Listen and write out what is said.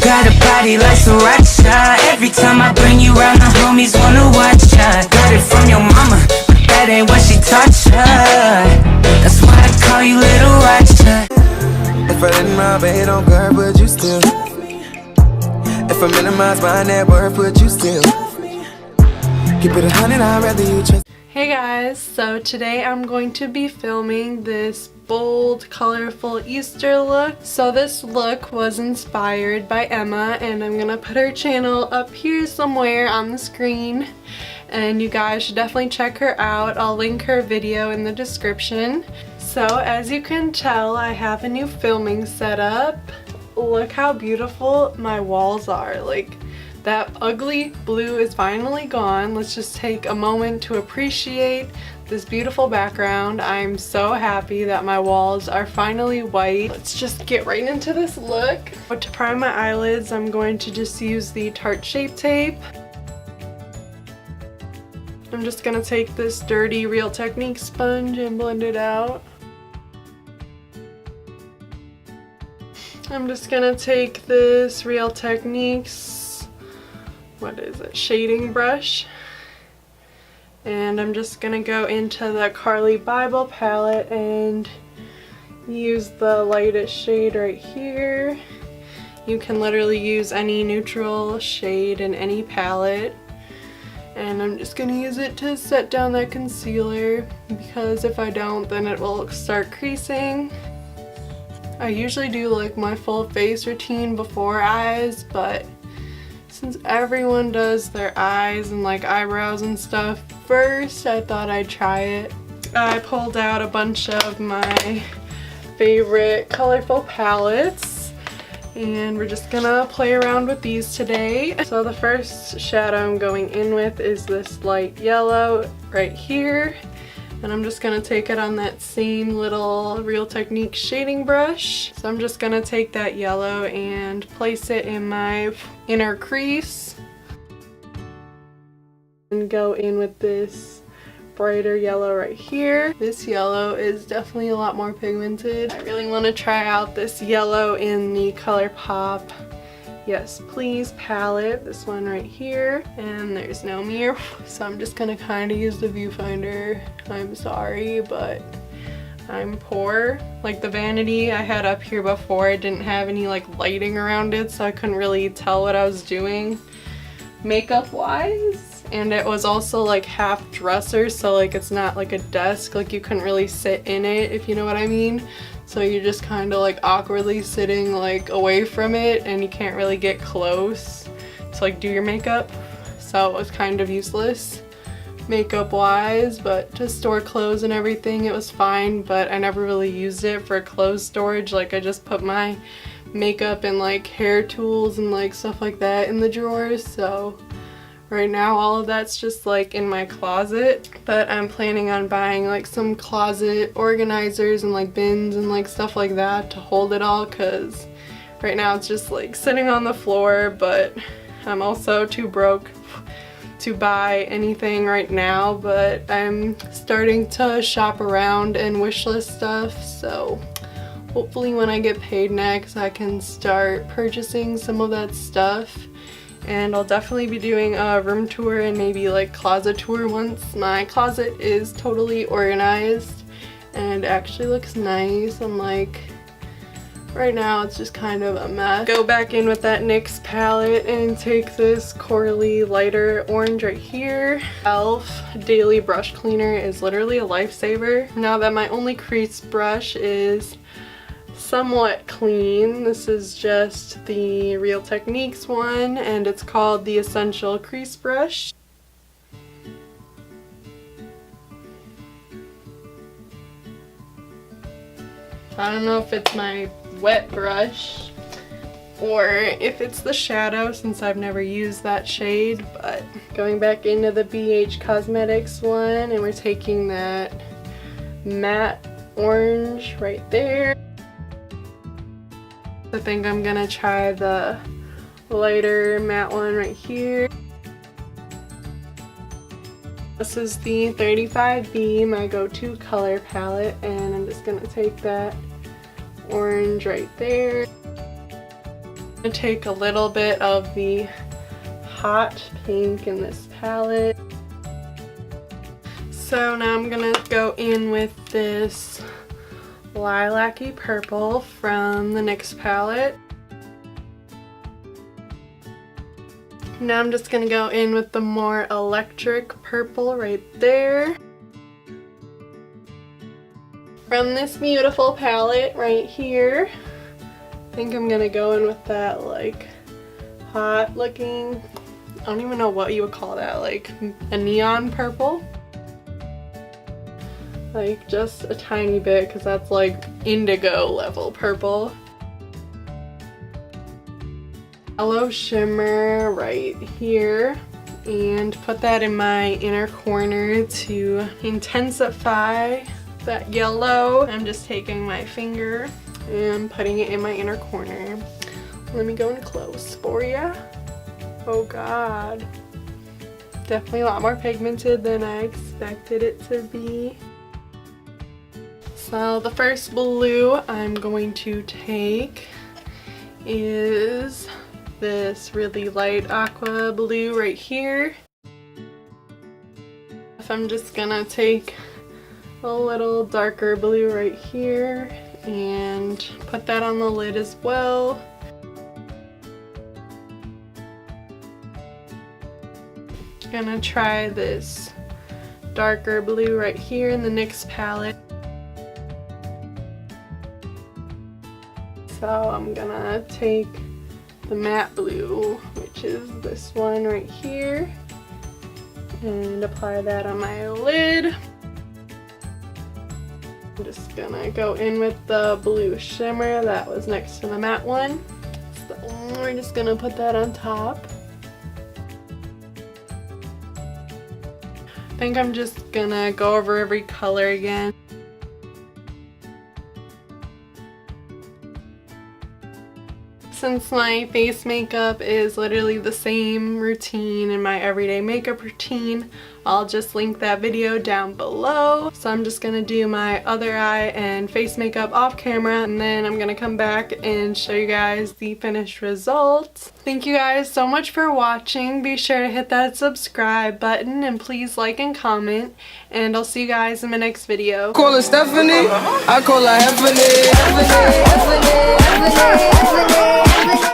got a body like sriracha. Every time I bring you round, the homies wanna watch ya. Got it from your mama, but that ain't what she taught ya. That's why I call you Little Rocha. If I didn't rob it on curve, would you still? If I minimize my net worth, would you still? Keep it 100, I'd rather you trust. Hey guys, so today I'm going to be filming this bold, colorful Easter look. So this look was inspired by Emma, and I'm gonna put her channel up here somewhere on the screen, and you guys should definitely check her out. I'll link her video in the description. So as you can tell, I have a new filming setup. Look how beautiful my walls are. Like, that ugly blue is finally gone. Let's just take a moment to appreciate this beautiful background. I'm so happy that my walls are finally white. Let's just get right into this look. To prime my eyelids, I'm going to just use the Tarte Shape Tape. I'm just gonna take this dirty Real Techniques sponge and blend it out. I'm just gonna take this Real Techniques, what is it, shading brush, and I'm just gonna go into the Carly Bible palette and use the lightest shade right here. You can literally use any neutral shade in any palette, and I'm just gonna use it to set down that concealer, because if I don't, then it will start creasing. I usually do like my full face routine before eyes, but since everyone does their eyes and like eyebrows and stuff first, I thought I'd try it. I pulled out a bunch of my favorite colorful palettes, and we're just gonna play around with these today. So the first shadow I'm going in with is this light yellow right here, and I'm just gonna take it on that same little Real Techniques shading brush. So I'm just gonna take that yellow and place it in my inner crease and go in with this brighter yellow right here. This yellow is definitely a lot more pigmented. I really want to try out this yellow in the ColourPop Yes Please palette, this one right here, and there's no mirror, so I'm just gonna kind of use the viewfinder. I'm sorry, but I'm poor. Like the vanity I had up here before, it didn't have any like lighting around it, so I couldn't really tell what I was doing makeup wise, and it was also like half dresser, so like it's not like a desk, like you couldn't really sit in it, if you know what I mean. So you're just kind of like awkwardly sitting like away from it, and you can't really get close to like do your makeup. So it was kind of useless makeup wise, but to store clothes and everything it was fine, but I never really used it for clothes storage. Like I just put my makeup and like hair tools and like stuff like that in the drawers. So right now all of that's just like in my closet, but I'm planning on buying like some closet organizers and like bins and like stuff like that to hold it all, because right now it's just like sitting on the floor. But I'm also too broke to buy anything right now, but I'm starting to shop around and wishlist stuff, so hopefully when I get paid next I can start purchasing some of that stuff. And I'll definitely be doing a room tour and maybe like closet tour once my closet is totally organized and actually looks nice. I'm like, right now it's just kind of a mess. Go back in with that NYX palette and take this corally lighter orange right here. e.l.f. Daily Brush Cleaner is literally a lifesaver. Now that my only crease brush is somewhat clean, this is just the Real Techniques one, and it's called the Essential Crease Brush. I don't know if it's my wet brush or if it's the shadow, since I've never used that shade, but going back into the BH Cosmetics one, and we're taking that matte orange right there. I think I'm gonna try the lighter matte one right here. This is the 35B, my go-to color palette, and I'm just gonna take that orange right there. I'm going to take a little bit of the hot pink in this palette. So now I'm going to go in with this lilac-y purple from the NYX palette. Now I'm just going to go in with the more electric purple right there. From this beautiful palette right here, I think I'm going to go in with that like hot looking, I don't even know what you would call that, like a neon purple. Like just a tiny bit because that's like indigo level purple. Yellow shimmer right here, and put that in my inner corner to intensify that yellow. I'm just taking my finger and putting it in my inner corner. Let me go in close for ya. Oh god. Definitely a lot more pigmented than I expected it to be. So the first blue I'm going to take is this really light aqua blue right here. If I'm just gonna take a little darker blue right here and put that on the lid as well. Gonna try this darker blue right here in the NYX palette. So I'm gonna take the matte blue, which is this one right here, and apply that on my lid. I'm just gonna go in with the blue shimmer that was next to the matte one. So we're just gonna put that on top. I think I'm just gonna go over every color again. Since my face makeup is literally the same routine in my everyday makeup routine, I'll just link that video down below. So I'm just gonna do my other eye and face makeup off camera, and then I'm gonna come back and show you guys the finished results. Thank you guys so much for watching. Be sure to hit that subscribe button and please like and comment, and I'll see you guys in my next video. Call her Stephanie, I call her Stephanie.